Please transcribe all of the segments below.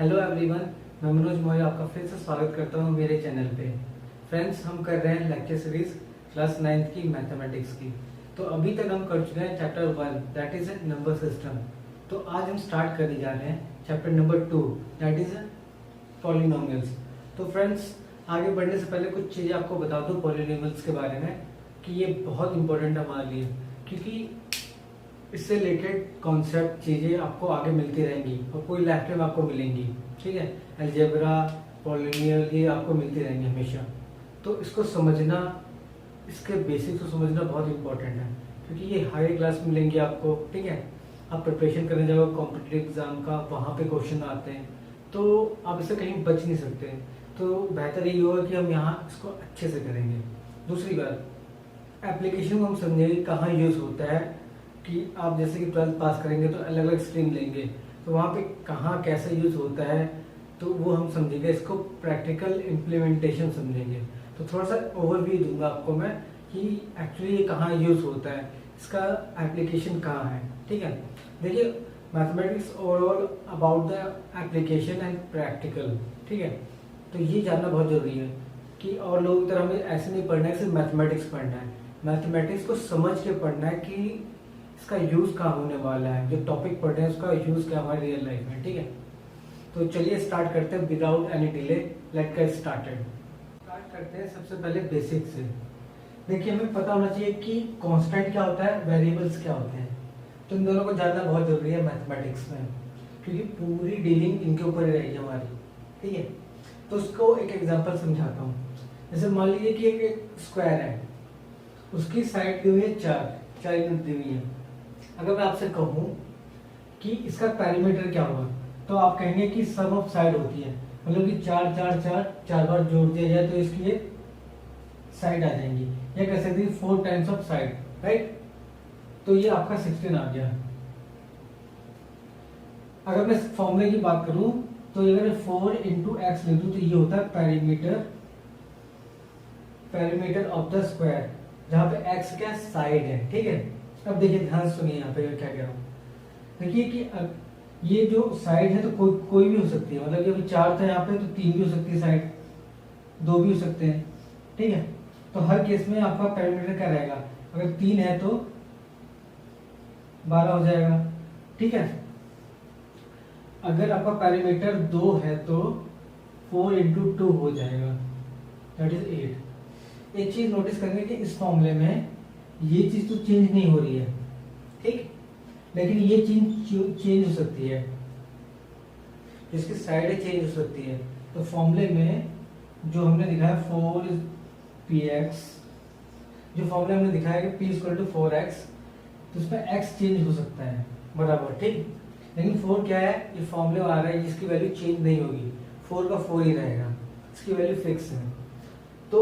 Hello everyone, मैं मनोज मौर्य आपका फिर से स्वागत करता हूँ मेरे चैनल पे। फ्रेंड्स, हम कर रहे हैं लेक्चर सीरीज क्लास 9th की मैथमेटिक्स की। तो अभी तक हम कर चुके हैं chapter 1 that is number system. तो आज हम स्टार्ट करने जा रहे हैं chapter number 2 that is polynomials. तो फ्रेंड्स, आगे बढ़ने से पहले कुछ चीज़ें आपको बता दूँ पॉलिनोमियल्स के बारे में कि ये बहुत इंपॉर्टेंट है हमारे लिए, क्योंकि इससे रिलेटेड कॉन्सेप्ट चीज़ें आपको आगे मिलती रहेंगी और पूरी लाइफ टाइम आपको मिलेंगी। ठीक है, अलजेब्रा, पॉलिनोमियल, ये आपको मिलती रहेंगी हमेशा। तो इसको समझना, इसके बेसिक्स को समझना बहुत इंपॉर्टेंट है, क्योंकि ये हाई क्लास में मिलेंगे आपको। ठीक है, आप प्रिपरेशन करने जाओगे कॉम्पिटिटिव एग्जाम का, वहाँ पे क्वेश्चन आते हैं, तो आप इससे कहीं बच नहीं सकते। तो बेहतर यही होगा कि हम यहाँ इसको अच्छे से करेंगे। दूसरी बात, एप्लीकेशन को हम समझेंगे कहाँ यूज़ होता है, कि आप जैसे कि 12th पास करेंगे तो अलग अलग स्ट्रीम लेंगे, तो वहाँ पे कहाँ कैसे यूज़ होता है तो वो हम समझेंगे। इसको प्रैक्टिकल इम्प्लीमेंटेशन समझेंगे। तो थोड़ा सा ओवरव्यू दूंगा आपको मैं कि एक्चुअली ये कहाँ यूज़ होता है, इसका एप्लीकेशन कहाँ है। ठीक है, देखिए, mathematics overall about the application and practical. ठीक है, तो ये जानना बहुत ज़रूरी है कि और लोगों की तरह हमें ऐसे नहीं पढ़ना है सिर्फ मैथमेटिक्स पढ़ना है। मैथमेटिक्स को समझ के पढ़ना है कि इसका यूज़ कहाँ होने वाला है, जो टॉपिक पढ़ रहे हैं उसका यूज़ क्या हमारी रियल लाइफ में। ठीक है, तो चलिए स्टार्ट करते हैं without any delay. Let get started. Start करते हैं सबसे पहले बेसिक से। देखिए, हमें पता होना चाहिए कि कांस्टेंट क्या होता है, वेरिएबल्स क्या होते हैं। तो इन दोनों को जानना बहुत जरूरी है मैथमेटिक्स में, क्योंकि पूरी डीलिंग इनके ऊपर ही रहेगी हमारी। ठीक है, तो उसको एक एग्जाम्पल समझाता हूँ। जैसे मान लीजिए कि एक स्क्वायर है, उसकी साइड दी हुई है 4 यूनिट दी हुई है। अगर मैं आपसे कहूँ कि इसका पैरामीटर क्या होगा, तो आप कहेंगे कि सम ऑफ साइड होती है, मतलब कि 4 बार जोड़ दिया जाए तो इसकी ये साइड आ जाएंगी, या कह सकते हैं 4 टाइम्स ऑफ साइड, राइट। तो ये आपका 16 आ गया। अगर मैं फॉर्मूले की बात करूं तो अगर 4 इंटू एक्स लिख दूं तो ये होता है पैरामीटर ऑफ द स्क्वायर, जहां पे एक्स क्या साइड है। ठीक है, अब देखिए, ध्यान सुनिए यहाँ पे क्या कह रहा हूँ। देखिए कि अब ये जो साइड है तो कोई भी हो सकती है, मतलब कि अभी 4 था यहाँ पे तो 3 भी हो सकती है साइड, 2 भी हो सकते हैं। ठीक है, तो हर केस में आपका पैरामीटर क्या रहेगा, अगर 3 है तो 12 हो जाएगा। ठीक है, अगर आपका पैरामीटर 2 है तो 4 इंटू 2 हो जाएगा, दैट इज 8। एक चीज नोटिस करेंगे कि इस फॉर्मूले में ये चीज तो चेंज नहीं हो रही है, ठीक, लेकिन ये चीज चेंज हो सकती है, जिसकी साइड चेंज हो सकती है। तो फॉर्मूले में जो हमने दिखाया 4px, जो फॉर्मूले हमने दिखाया कि p इक्वल टू 4x, तो उसमें x चेंज हो सकता है बराबर, ठीक। लेकिन 4 क्या है, ये फॉर्मूले आ रहा है जिसकी वैल्यू चेंज नहीं होगी, 4 का 4 ही रहेगा, इसकी वैल्यू फिक्स है। तो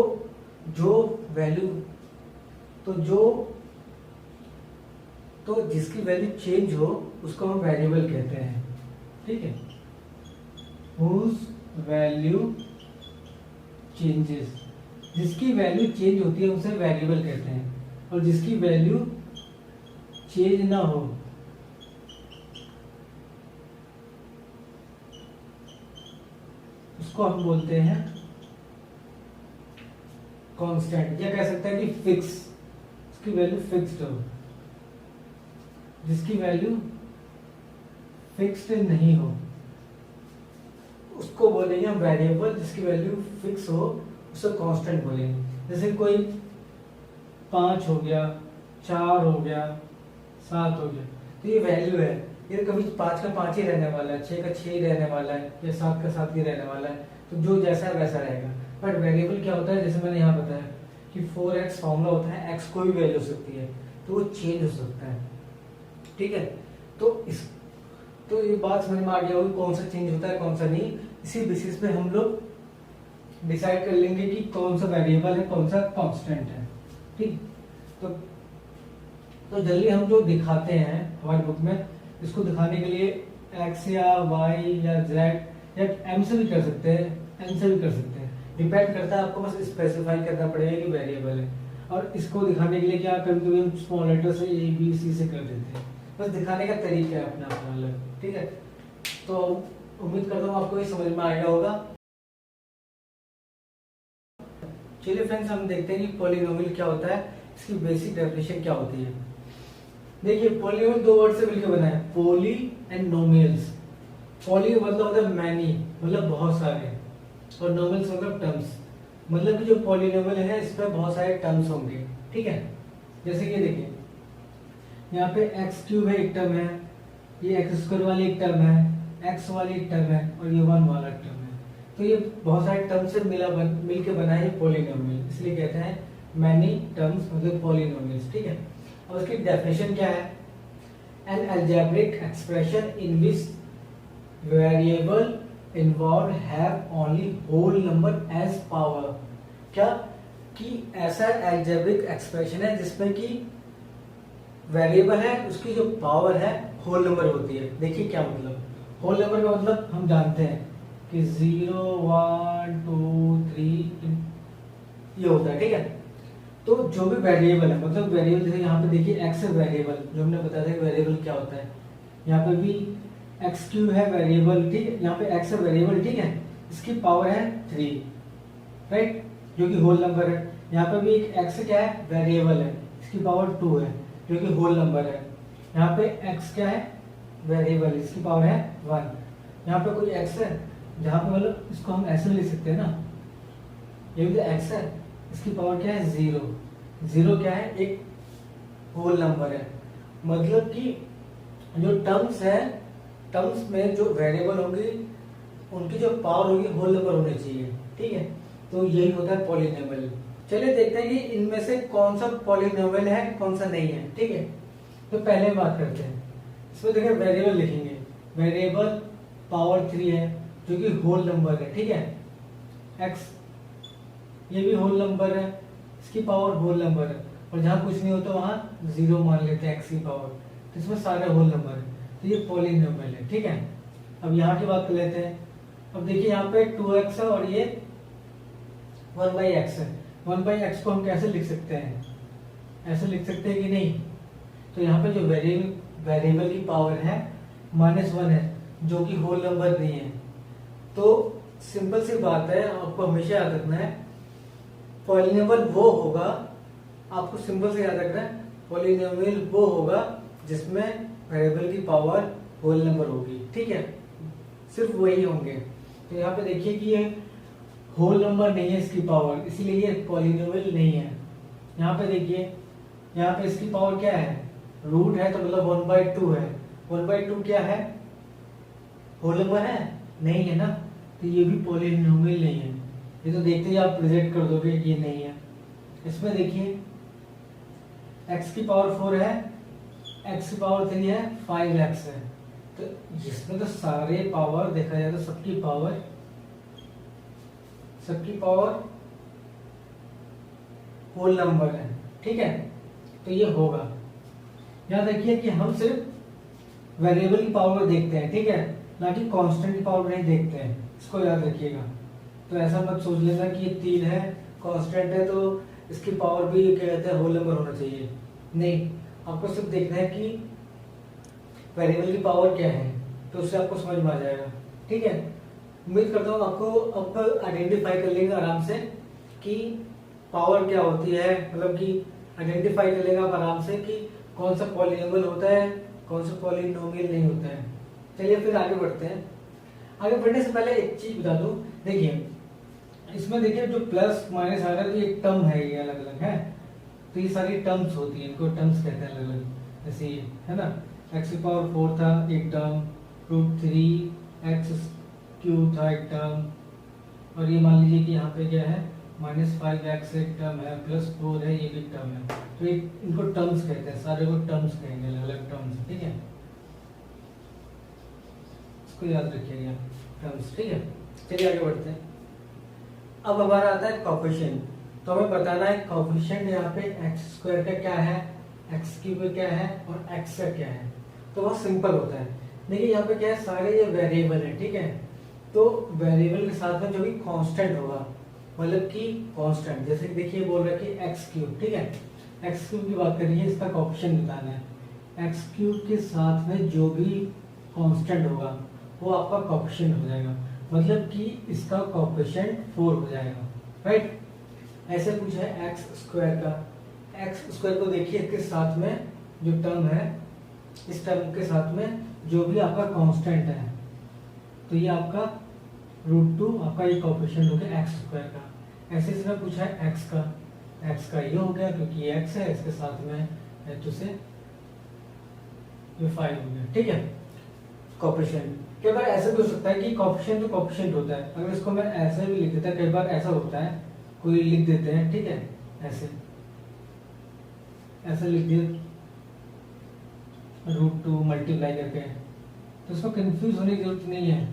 जिसकी वैल्यू चेंज हो उसको हम वेरिएबल कहते हैं। ठीक है, whose वैल्यू चेंजेस, जिसकी वैल्यू चेंज होती है उसे वेरिएबल कहते हैं, और जिसकी वैल्यू चेंज ना हो उसको हम बोलते हैं कांस्टेंट, या कह सकते हैं कि फिक्स, उसकी वैल्यू फिक्स्ड हो। जिसकी वैल्यू फिक्स्ड नहीं हो उसको बोलेंगे हम वेरिएबल, जिसकी वैल्यू फिक्स हो उसे कांस्टेंट बोलेंगे। जैसे कोई 5 हो गया, 4 हो गया, 7 हो गया, तो ये वैल्यू है, ये कभी 5 का 5 ही रहने वाला है, 6 का 6 ही रहने वाला है, या 7 का 7 ही रहने वाला है, तो जो जैसा है वैसा रहेगा। बट वेरिएबल क्या होता है, जैसे मैंने यहाँ बताया कि 4x फॉर्मूला होता है, x कोई भी वैल्यू हो सकती है, तो वो चेंज हो सकता है। ठीक है, तो ये बात समझ में आ गया होगी कौन सा चेंज होता है कौन सा नहीं। इसी बेसिस पे हम लोग डिसाइड कर लेंगे कि कौन सा वेरिएबल है, कौन सा कांस्टेंट है। ठीक, तो जल्दी हम जो दिखाते हैं हमारी बुक में, इसको दिखाने के लिए x या y या z या m से भी कर सकते हैं, n से भी कर सकते हैं, डिपेंड करता है, आपको बस स्पेसिफाई करना पड़ेगा कि वेरिएबल है। और इसको दिखाने के लिए क्या, कभी हम स्मॉल लेटर से a b c से कर देते हैं, बस दिखाने का तरीका है अपना अपना अलग। ठीक है, तो उम्मीद करता हूँ आपको ये समझ में आया होगा। चलिए फ्रेंड्स, हम देखते हैं कि पॉलिनोमियल क्या होता है, इसकी बेसिक डेफिनेशन क्या होती है। देखिए, पॉलिनोमियल दो वर्ड से मिलकर बना है, पॉली एंड नोमियल्स। पॉली मतलब होता है मैनी, मतलब बहुत सारे, और नोमियल्स मतलब टर्म्स, मतलब कि जो पॉलिनोमियल है इसमें बहुत सारे टर्म्स होंगे। ठीक है, जैसे कि देखिए यहाँ पे एक्स क्यूब है एक टर्म है, ये एक्स स्क्वायर वाली एक टर्म है, एक्स वाली एक टर्म है, और ये वन वाला टर्म है। तो ये बहुत सारे टर्म से मिलके बना है पॉलिनोमियल, इसलिए कहते हैं मैनी टर्म्स मतलब पॉलिनोमियल्स। ठीक है, और उसकी डेफिनेशन क्या है, an algebraic expression in which variable involve have only whole number as power. क्या कि ऐसा अलजेब्रिक एक्सप्रेशन है जिसमें कि वेरिएबल है, उसकी जो पावर है होल नंबर होती है। देखिए क्या मतलब, होल नंबर का मतलब हम जानते हैं कि 0 1 2 3 ये होता है। ठीक है, तो जो भी वेरिएबल है, मतलब वेरिएबल जैसे यहाँ पे देखिए एक्स है वेरिएबल, जो हमने बताया था कि वेरिएबल क्या होता है। यहाँ पे भी एक्स क्यूब है वेरिएबल, ठीक है, यहाँ पे एक्स है वेरिएबल, ठीक है, इसकी पावर है 3, राइट, जो कि होल नंबर है। यहाँ पे भी एक एक्स क्या है वेरिएबल है, इसकी पावर 2 है, जो कि होल नंबर है। यहाँ पे एक्स क्या है वेरिएबल, इसकी पावर है 1। यहाँ पे कोई एक्स है जहाँ पे मतलब इसको हम ऐसे लिख सकते हैं ना, ये भी तो एक्स है, इसकी पावर क्या है 0। 0 क्या है, एक होल नंबर है, मतलब कि जो टर्म्स है, टर्म्स में जो वेरिएबल होंगे उनकी जो पावर होगी होल नंबर होने चाहिए। ठीक है, तो यही होता है पॉलिनोमियल। चलिए देखते हैं कि इनमें से कौन सा पॉलिनोमियल है कौन सा नहीं है। ठीक है, तो पहले बात करते हैं, इसमें देखिए वेरिएबल लिखेंगे, वेरिएबल पावर 3 है जो कि होल नंबर है। ठीक है, एक्स ये भी होल नंबर है, इसकी पावर होल नंबर है, और जहाँ कुछ नहीं होता वहां 0 मान लेते हैं एक्स की पावर, तो इसमें सारे होल नंबर है, तो ये पॉलिनोमियल है। ठीक है, अब यहाँ की बात कर लेते हैं। अब देखिए यहाँ पे 2x है और ये 1/x है। 1/x को हम कैसे लिख सकते हैं, ऐसे लिख सकते हैं कि नहीं, तो यहाँ पे जो वेरिएबल की पावर है -1 है, जो कि होल नंबर नहीं है। तो सिंपल सी बात है, आपको हमेशा याद रखना है, पॉलिनोमियल वो होगा, आपको सिंपल से याद रखना है, पॉलिनोमियल वो होगा जिसमें वेरिएबल की पावर होल नंबर होगी। ठीक है, सिर्फ वही होंगे। तो यहाँ पे देखिए कि ये होल नंबर नहीं है इसकी पावर, इसीलिए ये पॉलिनोमियल नहीं है। यहाँ पे देखिए, यहाँ पे इसकी पावर क्या है, रूट है, तो मतलब 1/2 है। 1/2 क्या है, होल नंबर है नहीं है ना, तो ये भी पॉलिनोमियल नहीं है। ये तो देखते ही आप रिजेक्ट कर दोगे कि ये नहीं है। इसमें देखिए x की पावर 4 है, x की पावर 3 है, 5x है, तो जिसमें तो सारे पावर देखा जाए तो सबकी पावर होल नंबर है। ठीक है, तो ये होगा। याद रखिए कि हम सिर्फ वेरिएबल की पावर देखते हैं, ठीक है, ना कि कांस्टेंट की पावर नहीं देखते हैं, इसको याद रखिएगा। तो ऐसा मत सोच लेना कि ये 3 है, कांस्टेंट है, तो इसकी पावर भी क्या कहते हैं होल नंबर होना चाहिए। नहीं, आपको सिर्फ देखना है कि वेरिएबल की पावर क्या है, तो उससे आपको समझ में आ जाएगा। ठीक है, उम्मीद करता हूँ आपको अब आइडेंटिफाई कर लेंगे आराम से कि पावर क्या होती है, मतलब कि आइडेंटिफाई कर लेगा आप आराम से कि कौन सा पॉलिनोमियल होता है, कौन सा पॉलिनोमियल नहीं होता है। चलिए फिर आगे बढ़ते हैं। आगे बढ़ने से पहले एक चीज बता दूं, देखिए इसमें देखिए जो प्लस माइनस आ रहा है, तो एक टर्म है, ये अलग अलग है, तो ये सारी टर्म्स होती हैं, इनको टर्म्स कहते हैं अलग अलग। जैसे ये है ना, x की पावर 4 था एक टर्म, √3x क्यूब था एक टर्म, और ये मान लीजिए कि यहाँ पे क्या है -5x एक टर्म है, +4 है, ये भी टर्म है। तो इनको टर्म्स कहते हैं, सारे को टर्म्स कहेंगे, अलग अलग टर्म्स। ठीक है, इसको याद रखिएगा टर्म्स। ठीक है, चलिए आगे बढ़ते हैं। अब हमारा आता है कोफिशिएंट, तो हमें बताना है कोफिशिएंट यहाँ पे x² का क्या है, x³ का क्या है, और x का क्या है। तो बहुत सिंपल होता है। देखिए यहाँ पे क्या है, सारे ये वेरिएबल है। ठीक है, तो वेरिएबल के साथ में जो भी कांस्टेंट होगा, मतलब कि कांस्टेंट, जैसे देखिए बोल रहा है कि x³, ठीक है, x³ की बात करिए, इसका कोफिशिएंट बताना है। x³ के साथ में जो भी कांस्टेंट होगा वो आपका कोएफिशिएंट हो जाएगा, मतलब कि इसका कोएफिशिएंट 4 हो जाएगा, राइट। ऐसे कुछ है एक्स स्क्वायर का, एक्स स्क्वायर को देखिए इसके साथ में जो टर्म है, इस टर्म के साथ में जो भी आपका कांस्टेंट है, तो ये आपका √2 आपका ये कोएफिशिएंट हो गया एक्स स्क्वायर का। ऐसे इसमें पूछा है एक्स का ये हो गया क्योंकि ये एक्स है, इसके साथ में तो से ये 5 हो गया, ठीक है। कोएफिशिएंट कई बार ऐसा भी हो सकता है कि कोएफिशिएंट तो कोएफिशिएंट होता है, अगर इसको मैं ऐसे भी लिख देता, कई बार ऐसा होता है कोई लिख देते हैं, ठीक है, ऐसे लिख दिया √2 मल्टीप्लाई करके, तो इसको कंफ्यूज होने की जरूरत नहीं है,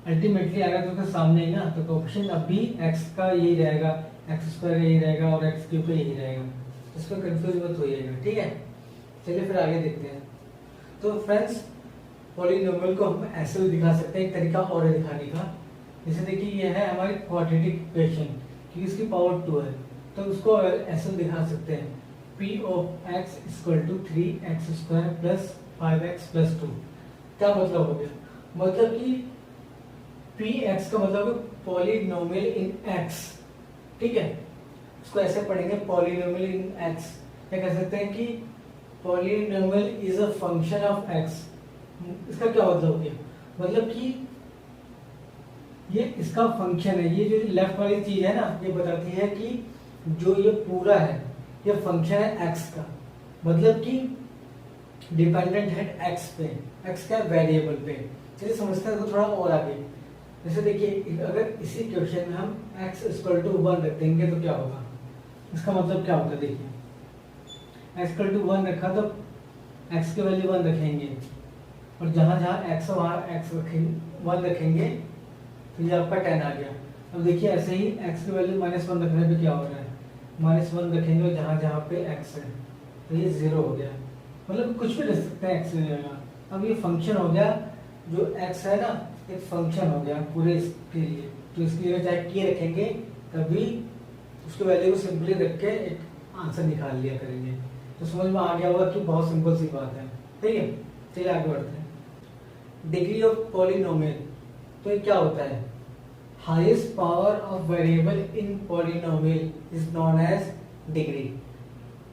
अल्टीमेटली आएगा तो उसके सामने ही ना, तो कोएफिशिएंट अब भी एक्स का यही रहेगा, एक्स स्क्वायर का यही रहेगा और एक्स क्यूब का यही रहेगा, इसमें कंफ्यूज मत होइएगा, ठीक है। चलिए फिर आगे देखते हैं। तो फ्रेंड्स पॉलिनोमियल को हम ऐसे भी दिखा सकते हैं, एक तरीका और है दिखाने का, जैसे देखिए ये है हमारी क्वाड्रेटिक इक्वेशन, क्योंकि इसकी पावर 2 है, तो उसको ऐसे दिखा सकते हैं P of x = 3x² + 5x + 2। क्या मतलब हो गया, मतलब कि Px का मतलब पॉलिनोमियल इन x, ठीक है, इसको ऐसे पढ़ेंगे पॉलिनोमियल इन x, क्या कह सकते हैं कि polynomial is a function of x। इसका क्या मतलब हो गया, मतलब कि ये इसका फंक्शन है, ये जो लेफ्ट वाली चीज है ना, ये बताती है कि जो ये पूरा है ये फंक्शन है x का, मतलब कि डिपेंडेंट है x पे, x का वेरिएबल पे। चलिए समझते हैं तो थोड़ा और आगे, जैसे देखिए अगर इसी क्वेश्चन में हम x = 1 रख देंगे तो क्या होगा, इसका मतलब क्या होगा, देखिए x = 1 रखा तो x की वैल्यू 1 रखेंगे, और जहां जहां x वहां x रखेंगे 1 रखेंगे, तो ये आपका 10 आ गया। अब देखिए ऐसे ही x की वैल्यू -1 रखने पे क्या हो रहा है, -1 रखेंगे जहां जहां पे x है, तो ये 0 हो गया, मतलब कुछ भी रख सकते हैं x की जगह। अब ये फंक्शन हो गया, जो x है ना एक फंक्शन हो गया पूरे इसके लिए, तो इसके लिए चाहे k रखेंगे तभी उसकी वैल्यू को सिंपली रख के एक आंसर निकाल लिया करेंगे, तो समझ में आ गया होगा कि बहुत सिंपल सी बात है, ठीक है। चलिए आगे बढ़ते हैं। डिग्री ऑफ पॉलिनोमियल, तो ये क्या होता है, highest power of variable in polynomial is known as degree,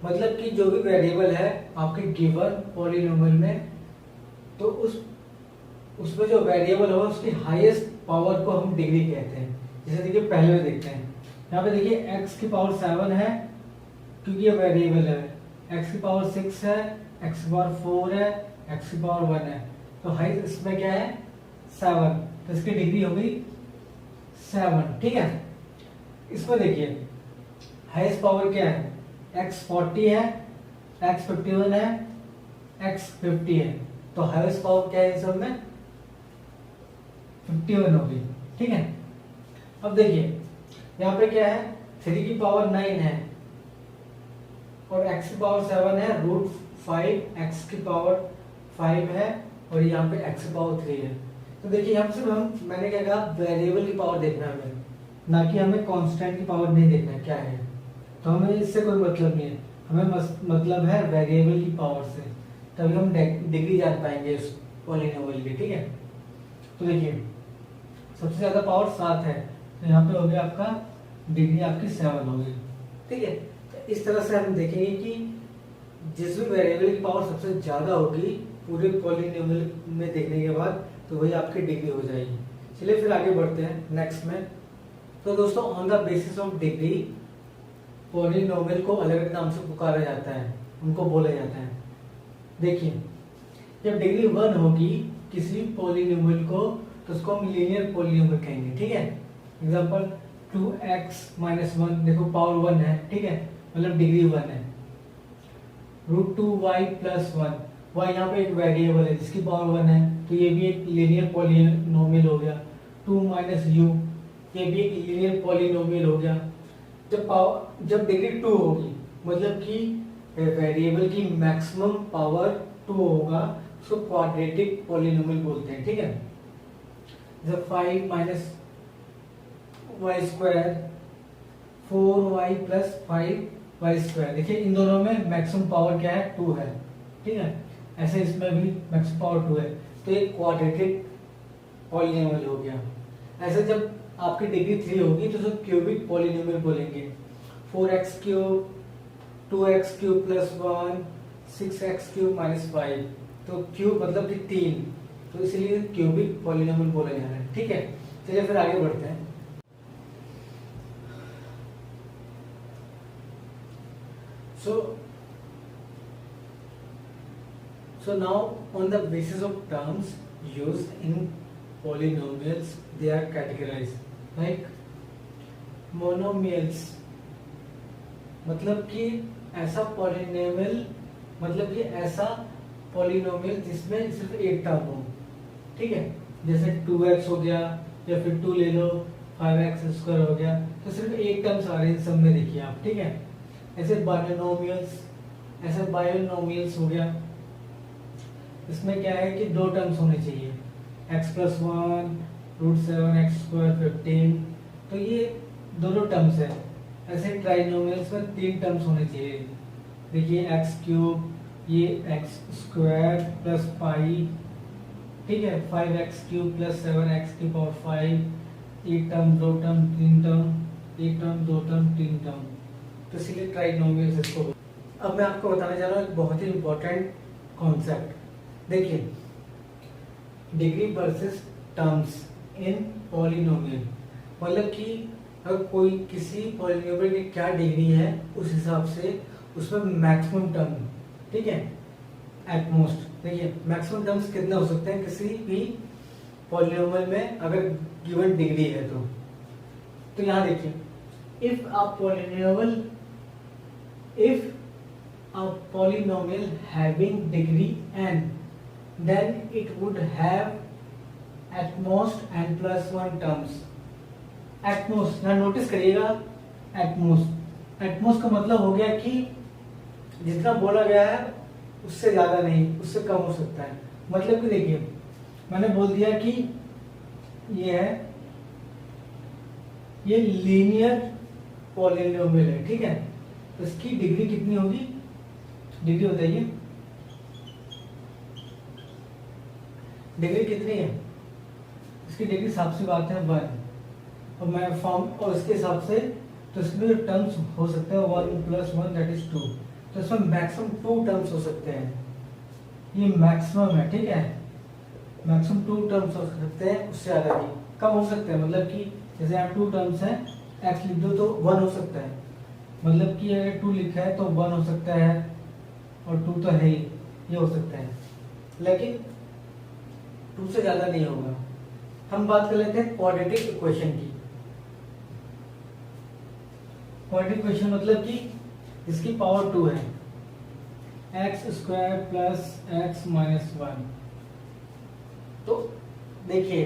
मतलब कि जो भी वेरिएबल है आपके गिवन पॉलिनोमियल में, तो उसमें जो वेरिएबल होगा उसकी हाईएस्ट पावर को हम डिग्री कहते हैं। जैसे देखिए पहले में देखते हैं, यहाँ पे देखिए x की पावर 7 है क्योंकि ये वेरिएबल है, x की पावर 6 है, x की पावर 4 है, x की पावर 1 है, तो हाईएस्ट इसमें क्या है 7, तो इसकी डिग्री हो गई 7, ठीक है। इसमें देखिए हाईएस्ट पावर क्या है, x 40 है, x 51 है, x 50 है, तो हाईएस्ट पावर क्या है इन सब में 51 होगी, ठीक है। अब देखिए यहाँ पे क्या है, 3 की पावर 9 है और x की पावर 7 है, √5 x की पावर 5 है और यहाँ पे x की पावर 3 है। तो देखिए यहाँ से मैंने क्या कहा, वेरिएबल की पावर देखना है हमें, ना कि हमें कांस्टेंट की पावर नहीं देखना है क्या है, तो हमें इससे कोई मतलब नहीं है, हमें मतलब है वेरिएबल की पावर से, तभी हम डिग्री जान पाएंगे इस पॉलिनोमियल की, ठीक है। तो देखिए सबसे ज्यादा पावर 7 है, तो यहाँ पे हो गया आपका डिग्री आपकी 7 होगी, ठीक है। तो इस तरह से हम देखेंगे कि जिस भी वेरिएबल की पावर सबसे ज्यादा होगी पूरे पॉलिनोमियल में देखने के बाद, तो वही आपकी डिग्री हो जाएगी। चलिए फिर आगे बढ़ते हैं नेक्स्ट में। तो दोस्तों on the basis of degree polynomial को अलग अलग नाम से पुकारा जाता है, उनको बोला जाता है। देखिए जब डिग्री 1 होगी किसी पॉलिनोमियल को, तो उसको हम लीनियर पॉलिनोमियल कहेंगे, ठीक है। एग्जांपल 2x - 1, देखो पावर 1 है, ठीक है, मतलब डिग्री 1 है। √2y + 1, y यहाँ पे एक वेरिएबल है जिसकी पावर 1 है, तो ये भी एक लीनियर पॉलिनोमियल हो गया। 2 - u, ये भी एक लीनियर पॉलिनोमियल हो गया। जब डिग्री 2 होगी, मतलब कि वेरिएबल की मैक्सिमम पावर 2 होगा, उसको क्वाड्रेटिक पॉलिनोमियल बोलते हैं, ठीक है। जब 5 - y² 4y + 5y², देखिए इन दोनों में मैक्सिमम पावर क्या है 2 है, ठीक है। ऐसे इसमें भी मैक्सिमम पावर 2 है, तो एक क्वाड्रेटिक पॉलिनोमियल हो गया। ऐसे जब आपकी डिग्री 3 होगी तो सब क्यूबिक पॉलिनोमियल बोलेंगे। 4x cube, 2x cube plus 1, 6x cube minus 5, तो क्यूब मतलब कि 3, तो इसलिए क्यूबिक पॉलिनोमियल बोला जा रहा है। ठीक है, चलिए फिर आगे बढ़ते हैं। So now on the basis of terms used in polynomials, they are categorized like monomials, मतलब कि ऐसा पॉलिनोमियल, मतलब कि ऐसा पॉलिनोमियल जिसमें सिर्फ एक टर्म हो। ठीक है, जैसे 2x हो गया, या फिर 2 ले लो, 5x स्क्वायर हो गया, तो सिर्फ एक टर्म्स आ रहे हैं सब में, देखिए आप। ठीक है, ऐसे बायनोमियल्स, ऐसे बायनोमियल्स हो गया, इसमें क्या है कि दो टर्म्स होने चाहिए, x प्लस 1 √7x स्क्वायर 15, तो ये दोनों टर्म्स है। ऐसे ट्राइनोमियल्स में 3 टर्म्स होने चाहिए, देखिए x क्यूब, ये x स्क्वायर प्लस 5, ठीक है, 5x क्यूब प्लस 7x की पावर 5, एक टर्म, दो टर्म, तीन टर्म, एक टर्म, दो टर्म, तीन टर्म, तो इसलिए ट्राइनोमियल्स इसको। अब मैं आपको बताने जा रहा हूँ एक बहुत ही इंपॉर्टेंट कॉन्सेप्ट। देखिए, degree versus terms in polynomial, मतलब कि अगर कोई किसी पॉलिनोमियल की क्या डिग्री है उस हिसाब से उसमें मैक्सिमम टर्म, ठीक है, एट मोस्ट। देखिए मैक्सिमम टर्म्स कितने हो सकते हैं किसी भी पॉलिनोमियल में अगर गिवन डिग्री है तो यहाँ देखिए, if a polynomial having degree n, then it would have at most n plus 1 terms. At most, ना नोटिस करिएगा, at most का मतलब हो गया कि जितना बोला गया है उससे ज्यादा नहीं, उससे कम हो सकता है। मतलब कि देखिए, मैंने बोल दिया कि ये लीनियर पॉलिनोमियल है, ठीक है, तो इसकी डिग्री कितनी होगी, डिग्री बताइए, डिग्री कितनी है, इसकी डिग्री हिसाब से बात है 1, और मैं फॉर्म और इसके हिसाब से तो इसमें टर्म्स हो सकते हैं 1 प्लस 1 दैट इज 2, तो इसमें मैक्सिमम 2 टर्म्स हो सकते हैं, ये मैक्सिमम है। ठीक है, मैक्सिमम 2 टर्म्स हो सकते हैं, उससे ज्यादा नहीं, कम हो सकते हैं। मतलब कि जैसे यहाँ 2 टर्म्स हैं, x लिख दो तो 1 हो सकता है, मतलब कि अगर 2 लिखा है तो 1 हो सकता है, और 2 तो है ही, ये हो सकता है, लेकिन 2 से ज्यादा नहीं होगा। हम बात कर लेते हैं क्वाड्रेटिक इक्वेशन की। क्वाड्रेटिक इक्वेशन मतलब कि इसकी पावर 2 है, x square plus x minus 1, तो देखिए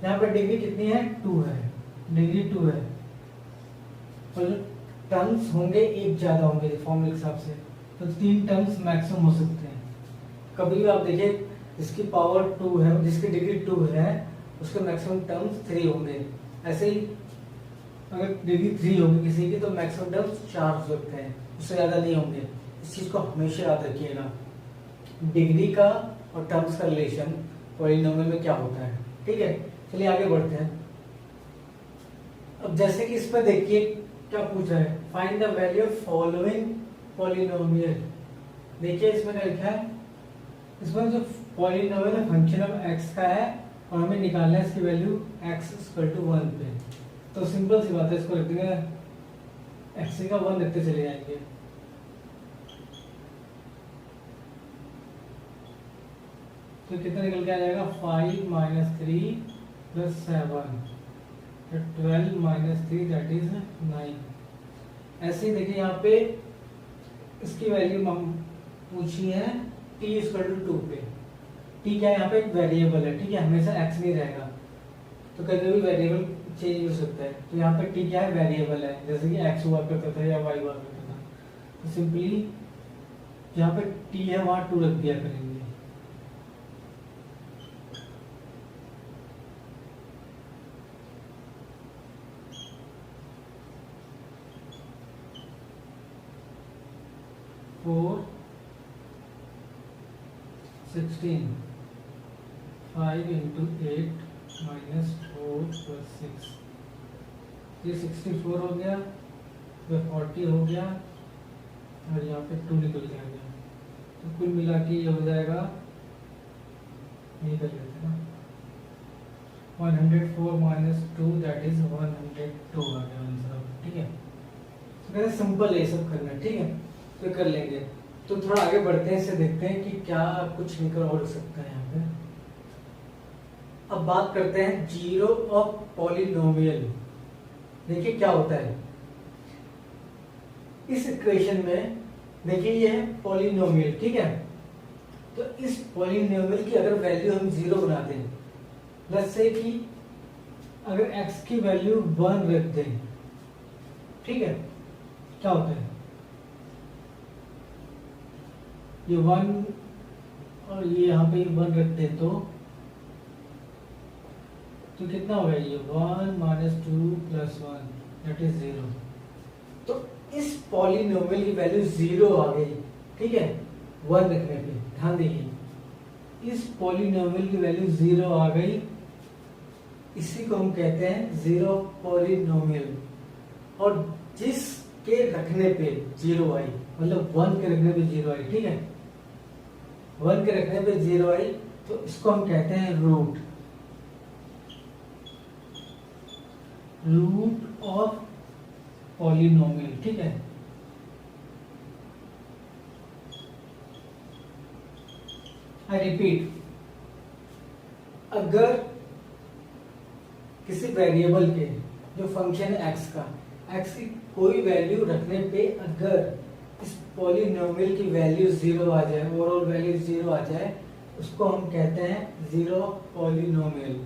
यहाँ पर डिग्री कितनी है, 2 है, डिग्री 2 है, और टर्म्स होंगे एक ज्यादा होंगे फॉर्मूले के हिसाब से, तो 3 टर्म्स मैक्सिमम हो सकते हैं। कभी भी आप देखिए जिसकी पावर 2 है, जिसकी डिग्री 2 है, उसके मैक्सिमम टर्म्स 3 होंगे। ऐसे ही अगर डिग्री 3 होगी किसी की तो मैक्सिमम टर्म्स 4 हो सकते हैं, उससे ज्यादा नहीं होंगे। इस चीज को हमेशा याद रखिएगा, डिग्री का और टर्म्स का रिलेशन पॉलिनोमियल में क्या होता है। ठीक है, चलिए आगे बढ़ते हैं। अब जैसे कि इस पर देखिए क्या पूछा है, find the value of following polynomial. देखिए इसमें क्या लिखा है, इसमें जो पॉलिनोमियल फंक्शन ऑफ x का है और हमें निकालना है इसकी वैल्यू x इक्वल टू 1 पे, तो सिंपल सी बात है, इसको रख देंगे x का 1 रखते चले जाएंगे। तो कितना निकल के आ जाएगा, 5 minus 3 plus 7, 12 minus 3 that is 9। ऐसे ही देखिए यहाँ पे इसकी वैल्यू हम पूछी है t इक्वल टू 2 पे। t क्या है, यहाँ पे एक वेरिएबल है, ठीक है, हमेशा x नहीं रहेगा, तो कभी भी वेरिएबल चेंज हो सकता है, तो यहाँ पे t क्या है, वेरिएबल है, जैसे कि x हुआ करता था या y हुआ करता था, तो सिंपली जहाँ पे t है वहाँ 2 रख दिया करेंगे। फोर 16, 5 into 8 -4 + 6, ये 64 हो गया, ये 40 हो गया और यहाँ पे 2 निकल के आ गया। तो कुल मिला के ये हो जाएगा, ये कर लेते हैं ना, 104 - 2 दैट इज 102 आ गया आंसर। ठीक है, तो सिंपल है ये सब करना। ठीक है, तो कर लेंगे। तो थोड़ा आगे बढ़ते हैं, इसे देखते हैं कि क्या कुछ निकल और सकता है यहाँ पे। अब बात करते हैं जीरो ऑफ पॉलिनोमियल। देखिए क्या होता है इस इक्वेशन में। देखिए ये है पॉलिनोमियल, ठीक है। तो इस पॉलिनोमियल की अगर वैल्यू हम 0 बना दें, लेट्स से कि अगर x की वैल्यू 1 रख दें, ठीक है, क्या होता है, ये 1 और ये यहाँ पे 1 रख दें तो कितना होगा, ये 1 - 2 + 1 दैट इज 0। तो इस पॉलिनोमियल की वैल्यू 0 आ गई, ठीक है, 1 रखने पे। ध्यान देखिए, इस पॉलिनोमियल की वैल्यू 0 आ गई, इसी को हम कहते हैं जीरो पॉलिनोमियल। और जिसके रखने पे 0 आई, मतलब 1 के रखने पे 0 आई, ठीक है, 1 के रखने पे 0 आई, तो इसको हम कहते हैं रूट ऑफ पॉलिनोमियल। ठीक है, आई रिपीट, अगर किसी वेरिएबल के, जो फंक्शन है x का, x की कोई वैल्यू रखने पे अगर इस पॉलिनोमियल की वैल्यू 0 आ जाए, ओवरऑल वैल्यू 0 आ जाए, उसको हम कहते हैं जीरो पॉलिनोमियल।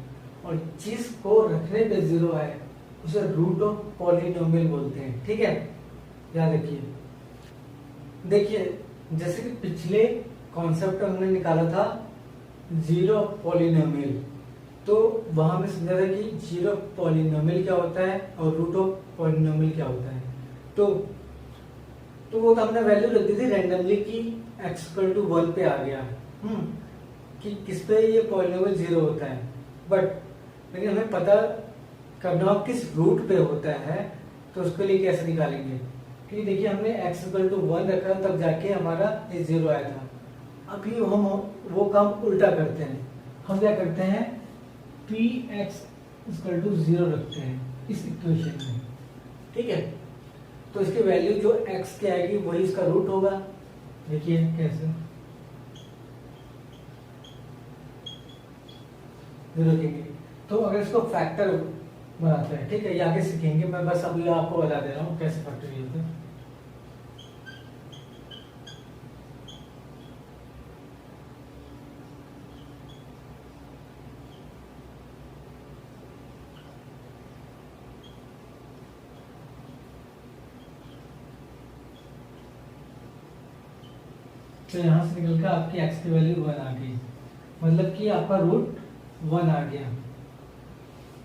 और जिसको रखने पे 0 आए उसे रूट ऑफ पॉलिनोमियल बोलते हैं। ठीक है, याद रखिए। देखिए जैसे कि पिछले कॉन्सेप्ट हमने निकाला था जीरो पॉलिनोमियल, तो वहां में समझा था कि जीरो पॉलिनोमियल क्या होता है और रूट ऑफ पॉलिनोमियल क्या होता है। तो वो तो हमने वैल्यू रख दी थी रैंडमली कि x = 1 पे आ गया, कि किस पे ये पॉलिनोमियल 0 होता है। बट लेकिन हमें पता करना हो किस रूट पे होता है, तो उसके लिए कैसे निकालेंगे। क्योंकि देखिए हमने x = 1 रखा तब जाके हमारा ये 0 आया था। अभी हम वो काम उल्टा करते हैं, हम क्या करते हैं, px = 0 रखते हैं इस इक्वेशन में। ठीक है, तो इसकी वैल्यू जो x की आएगी वही इसका रूट होगा। देखिए कैसे 0 देंगे। तो अगर इसको फैक्टर बनाते हैं, ठीक है, ये आगे सीखेंगे, मैं बस अभी आपको बता दे रहा हूँ कैसे फैक्टर होते हैं। तो यहाँ से निकल कर आपकी x की वैल्यू 1 आ गई, मतलब कि आपका रूट 1 आ गया।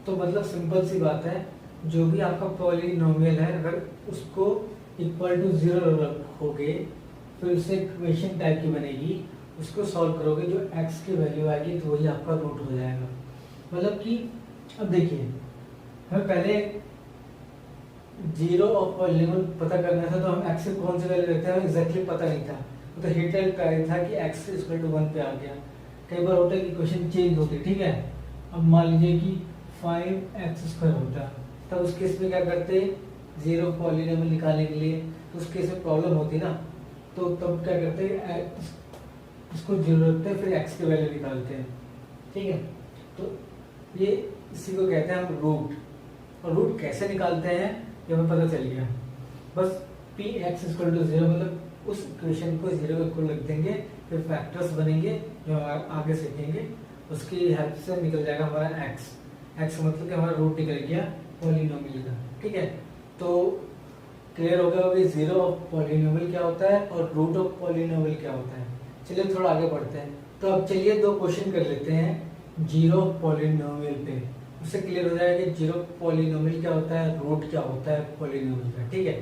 तो मतलब सिंपल सी बात है, जो भी आपका पॉलिनोमियल है अगर उसको इक्वल टू 0 रखोगे फिर उससे इक्वेशन टाइप की बनेगी, उसको सॉल्व करोगे, जो x की वैल्यू आएगी तो वही आपका रूट हो जाएगा। मतलब कि अब देखिए हमें पहले जीरो ऑफ पॉलिनोमियल पता करना था, तो हम x की कौन सी वैल्यू रखते हैं एग्जैक्टली पता नहीं था, तो हिट था कि x = 1 पे आ गया। कई बार होता है कि क्वेश्चन चेंज होते, ठीक है, अब मान लीजिए कि 5x² होता, तब उस केस में क्या करते, जीरो पॉलिनोमियल निकालने के लिए, तो उस केस में प्रॉब्लम होती ना, तो तब क्या करते हैं, इसको 0 रखते हैं, फिर x की वैल्यू निकालते हैं। ठीक है, तो ये इसी को कहते हैं हम रूट। और रूट कैसे निकालते हैं ये हमें पता चल गया। बस px = 0 मतलब उस इक्वेशन को 0 के इक्वल रख देंगे, फिर फैक्टर्स बनेंगे जो आगे सीखेंगे, उसकी हेल्प से निकल जाएगा हमारा x मतलब कि हमारा रूट निकल गया पॉलिनोमियल का। ठीक है, तो क्लियर हो गया अभी जीरो ऑफ पॉलिनोमियल क्या होता है और रूट ऑफ पॉलिनोमियल क्या होता है। चलिए थोड़ा आगे बढ़ते हैं। तो अब चलिए 2 क्वेश्चन कर लेते हैं जीरो पॉलिनोमियल पे, उससे क्लियर हो जाएगा कि जीरो पॉलिनोमियल क्या होता है, रूट क्या होता है पॉलिनोमियल का। ठीक है,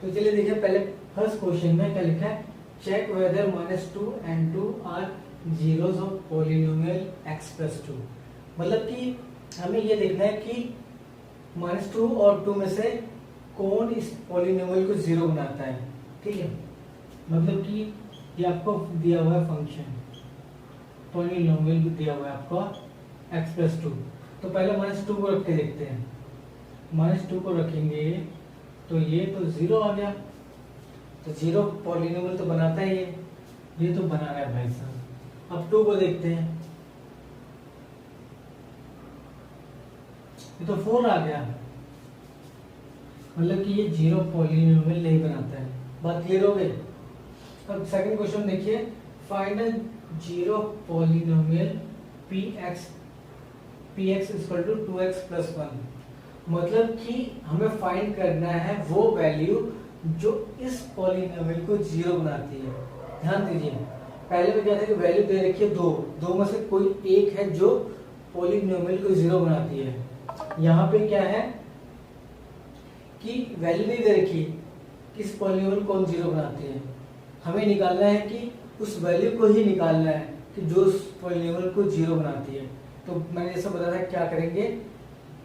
तो चलिए देखिए, पहले फर्स्ट क्वेश्चन में क्या लिखा है, check whether -2 and 2 are zeros of polynomial x + 2। मतलब कि हमें ये देखना है कि -2 और 2 में से कौन इस पॉलिनोमियल को जीरो बनाता है। ठीक है, मतलब कि ये आपको दिया हुआ है फंक्शन, पॉलिनोमियल दिया हुआ है आपको x+2। तो पहले -2 को रख के देखते हैं। -2 को रखेंगे तो ये तो जीरो आ गया, तो जीरो पॉलिनोमियल तो बनाता है ये तो बना रहा है भाई साहब। अब 2 को देखते हैं, ये तो 4 आ गया, मतलब कि ये जीरो पॉलिनोमियल नहीं बनाता है। बात क्लियर हो गई। अब सेकंड क्वेश्चन देखिए, find a zero polynomial px equal to 2x + 1। मतलब कि हमें फाइंड करना है वो वैल्यू जो इस पॉलिनोमियल को जीरो बनाती है। ध्यान दीजिए, पहले में क्या था कि वैल्यू दे रखी है दो में से कोई एक है जो पॉलिनोमियल को जीरो बनाती है। यहाँ पे क्या है कि वैल्यू नहीं दे रखी किस पॉलिनोमियल कौन जीरो बनाती है। हमें निकालना है कि उस वैल्यू को ही निकालना है कि जो उस पॉलिनोमियल को जीरो बनाती है। तो मैंने जैसा बताया था क्या करेंगे,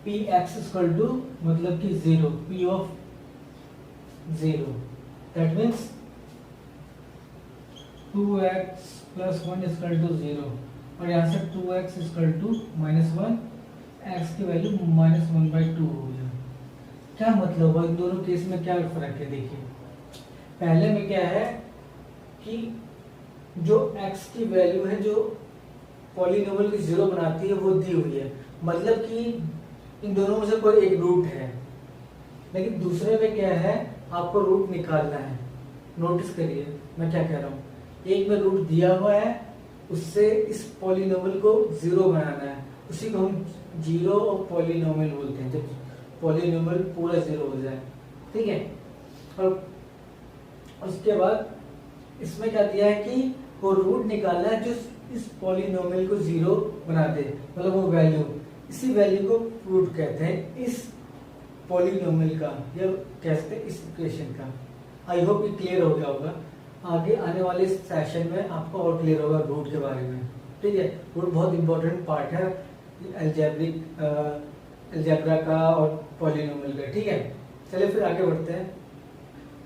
px इक्वल टू मतलब कि zero, p of zero, that means 2x + 1 equal to zero, और यहाँ से 2x इक्वल टू -1, x की वैल्यू -1/2 हो गया। क्या मतलब है इन दोनों केस में, क्या फर्क है देखिए। पहले में क्या है कि जो x की वैल्यू है जो पॉलिनोमियल को जीरो बनाती है वो दी हुई है, मतलब कि इन दोनों में से कोई एक रूट है। लेकिन दूसरे में क्या है, आपको रूट निकालना है। नोटिस करिए मैं क्या कह रहा हूँ, एक में रूट दिया हुआ है, उससे इस पॉलिनोमियल को जीरो बनाना है, उसी को हम जीरो और पॉलिनोमियल बोलते हैं, जब पॉलिनोमियल पूरा जीरो हो जाए। ठीक है, और उसके बाद इसमें क्या दिया है कि वो रूट निकालना है जो इस पॉलिनोमियल को जीरो बना दे, मतलब वो वैल्यू, इसी वैल्यू को रूट कहते हैं इस पॉलिनोमियल का, या कह सकते हैं इस इक्वेशन का। आई होप ये क्लियर हो गया होगा। आगे आने वाले सेशन में आपको और क्लियर होगा रूट के बारे में। ठीक है, रूट बहुत इंपॉर्टेंट पार्ट है अलजेब्रा का और पॉलिनोमियल का। ठीक है, चलिए फिर आगे बढ़ते हैं।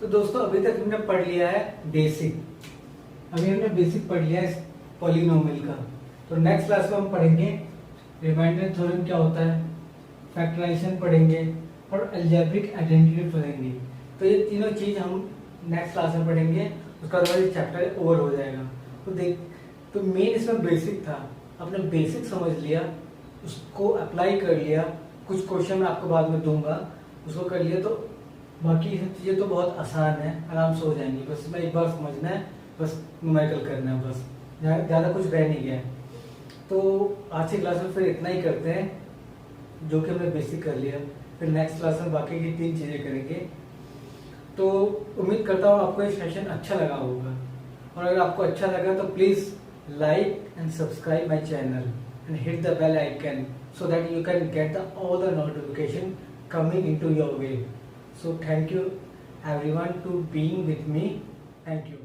तो दोस्तों अभी तक हमने पढ़ लिया है बेसिक, अभी हमने बेसिक पढ़ लिया है पॉलिनोमियल का। तो नेक्स्ट क्लास में हम पढ़ेंगे रिमाइंडर थ्योरम क्या होता है, फैक्टराइजेशन पढ़ेंगे और अलजेब्रिक आइडेंटिटी पढ़ेंगे। तो ये तीनों चीज हम नेक्स्ट क्लास में पढ़ेंगे, उसका बाद चैप्टर ओवर हो जाएगा। तो मेन इसमें बेसिक था, आपने बेसिक समझ लिया, उसको अप्लाई कर लिया, कुछ क्वेश्चन मैं आपको बाद में दूंगा, उसको कर लिया, तो बाकी सब चीज़ें तो बहुत आसान है, आराम से हो जाएंगी। बस इसमें एक बार समझना है, बस न्यूमेरिकल करना है, बस ज़्यादा कुछ रह नहीं गया है। तो आज की क्लास में फिर इतना ही करते हैं जो कि हमने बेसिक कर लिया। फिर नेक्स्ट क्लास में बाकी की 3 चीज़ें करेंगे। तो उम्मीद करता हूँ आपको ये सेशन अच्छा लगा होगा, और अगर आपको अच्छा लगा तो please like and subscribe my channel and hit the bell icon so that you can get all the notification coming into your way. So thank you everyone to being with me. Thank you.